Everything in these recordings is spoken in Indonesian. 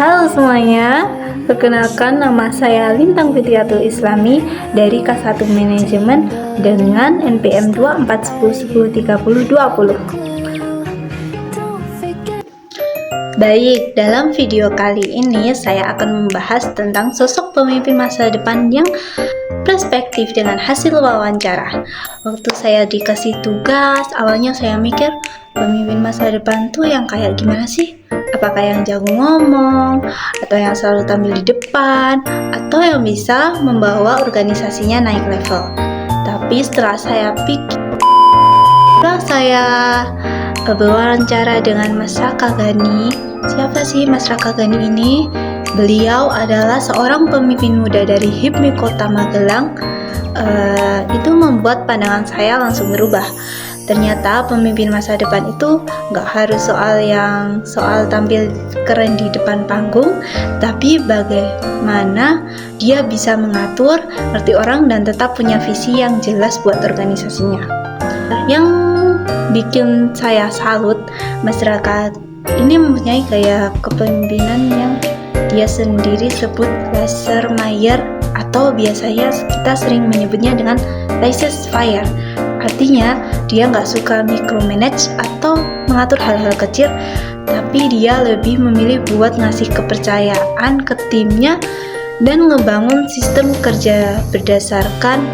Halo semuanya, perkenalkan nama saya Lintang Fitriatul Islami dari K1 Manajemen dengan NPM 2410103020. Baik, dalam video kali ini saya akan membahas tentang sosok pemimpin masa depan yang perspektif dengan hasil wawancara. Waktu saya dikasih tugas, awalnya saya mikir pemimpin masa depan tuh yang kayak gimana sih? Apakah yang jago ngomong, atau yang selalu tampil di depan, atau yang bisa membawa organisasinya naik level. Tapi setelah saya berwawancara dengan Mas Raka Ghani. Siapa sih Mas Raka Ghani ini? Beliau adalah seorang pemimpin muda dari HIPMI Kota Magelang. Itu membuat pandangan saya langsung berubah. Ternyata pemimpin masa depan itu gak harus soal tampil keren di depan panggung, tapi bagaimana dia bisa mengatur, ngerti orang, dan tetap punya visi yang jelas buat organisasinya. Yang bikin saya salut, masyarakat ini mempunyai gaya kepemimpinan yang dia sendiri sebut laissez-faire, atau biasanya kita sering menyebutnya dengan laissez-faire. Artinya dia nggak suka micromanage atau mengatur hal-hal kecil, tapi dia lebih memilih buat ngasih kepercayaan ke timnya dan ngebangun sistem kerja berdasarkan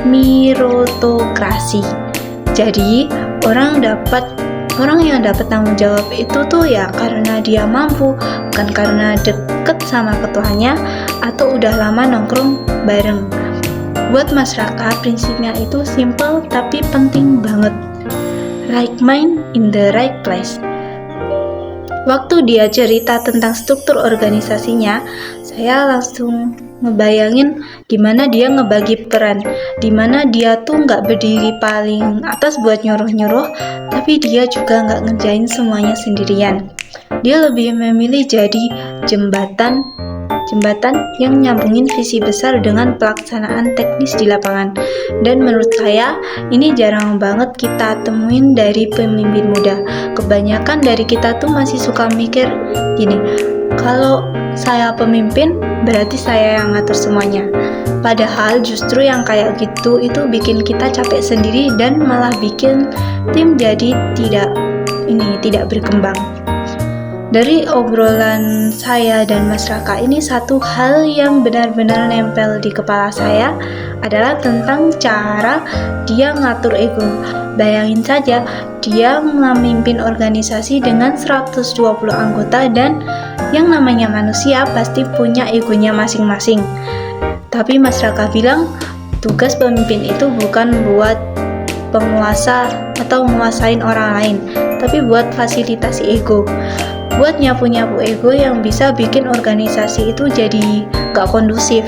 meritokrasi. Jadi orang yang dapat tanggung jawab itu tuh ya karena dia mampu, bukan karena deket sama ketuanya atau udah lama nongkrong bareng. Buat Mas Raka, prinsipnya itu simple tapi penting banget. Right mind in the right place. Waktu dia cerita tentang struktur organisasinya, saya langsung ngebayangin gimana dia ngebagi peran, dimana dia tuh nggak berdiri paling atas buat nyuruh-nyuruh, tapi dia juga nggak ngerjain semuanya sendirian. Dia lebih memilih jadi jembatan yang nyambungin visi besar dengan pelaksanaan teknis di lapangan. Dan menurut saya ini jarang banget kita temuin dari pemimpin muda. Kebanyakan dari kita tuh masih suka mikir gini, kalau saya pemimpin berarti saya yang ngatur semuanya. Padahal justru yang kayak gitu itu bikin kita capek sendiri dan malah bikin tim jadi tidak berkembang. Dari obrolan saya dan Mas Raka ini, satu hal yang benar-benar nempel di kepala saya adalah tentang cara dia ngatur ego. Bayangin saja, dia memimpin organisasi dengan 120 anggota dan yang namanya manusia pasti punya egonya masing-masing. Tapi Mas Raka bilang, tugas pemimpin itu bukan buat penguasa atau menguasain orang lain, tapi buat fasilitasi ego. Buat nyapu-nyapu ego yang bisa bikin organisasi itu jadi gak kondusif.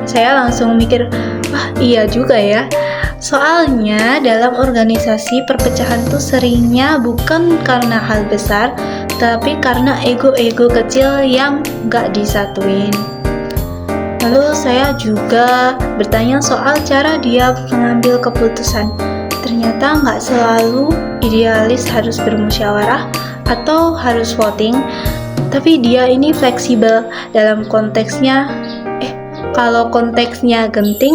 Saya langsung mikir, wah iya juga ya. Soalnya dalam organisasi perpecahan tuh seringnya bukan karena hal besar, tapi karena ego-ego kecil yang gak disatuin. Lalu saya juga bertanya soal cara dia mengambil keputusan. Ternyata gak selalu idealis harus bermusyawarah atau harus voting, tapi dia ini fleksibel dalam konteksnya. Kalau konteksnya genting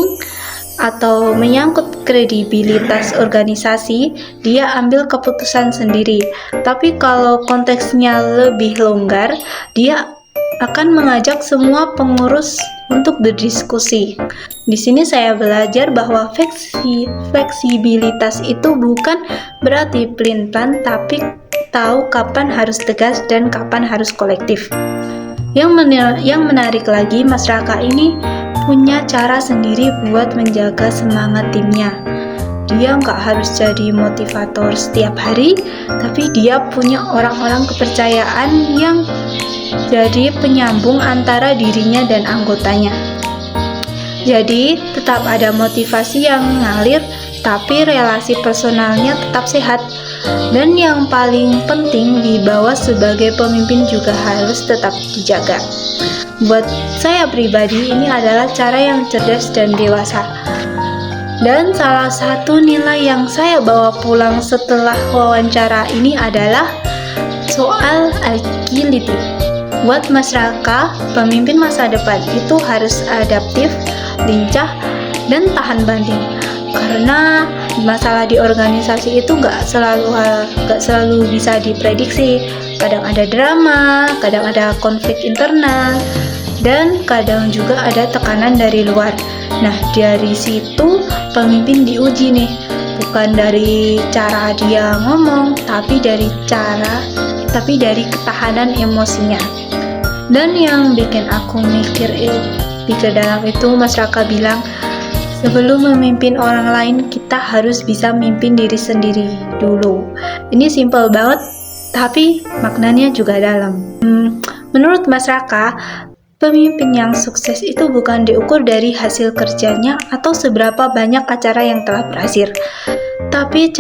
atau menyangkut kredibilitas organisasi, dia ambil keputusan sendiri. Tapi kalau konteksnya lebih longgar, dia akan mengajak semua pengurus untuk berdiskusi. Di sini saya belajar bahwa fleksibilitas itu bukan berarti pelin-pelan, tapi tahu kapan harus tegas dan kapan harus kolektif. Yang menarik lagi, Mas Raka ini punya cara sendiri buat menjaga semangat timnya. Dia nggak harus jadi motivator setiap hari, tapi dia punya orang-orang kepercayaan yang jadi penyambung antara dirinya dan anggotanya. Jadi tetap ada motivasi yang ngalir, tapi relasi personalnya tetap sehat. Dan yang paling penting, dibawa sebagai pemimpin juga harus tetap dijaga. Buat saya pribadi, ini adalah cara yang cerdas dan dewasa. Dan salah satu nilai yang saya bawa pulang setelah wawancara ini adalah soal agility. Buat Mas Raka, pemimpin masa depan itu harus adaptif, lincah, dan tahan banting. Karena masalah di organisasi itu nggak selalu bisa diprediksi. Kadang ada drama, kadang ada konflik internal, dan kadang juga ada tekanan dari luar. Nah, dari situ pemimpin diuji nih, bukan dari cara dia ngomong, tapi dari ketahanan emosinya. Dan yang bikin aku pikir dalam itu, Mas Raka bilang, sebelum memimpin orang lain, kita harus bisa mimpin diri sendiri dulu. Ini simple banget, tapi maknanya juga dalam. Menurut Mas Raka, pemimpin yang sukses itu bukan diukur dari hasil kerjanya atau seberapa banyak acara yang telah berhasil, tapi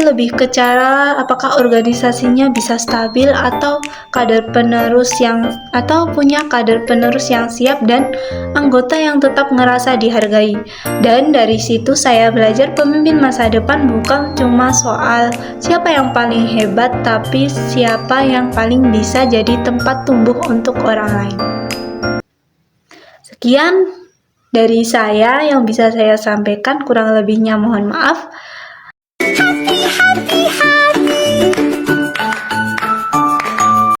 lebih ke cara apakah organisasinya bisa stabil atau punya kader penerus yang siap dan anggota yang tetap ngerasa dihargai. Dan dari situ saya belajar pemimpin masa depan bukan cuma soal siapa yang paling hebat, tapi siapa yang paling bisa jadi tempat tumbuh untuk orang lain. Sekian dari saya yang bisa saya sampaikan, kurang lebihnya mohon maaf. Happy, happy, happy.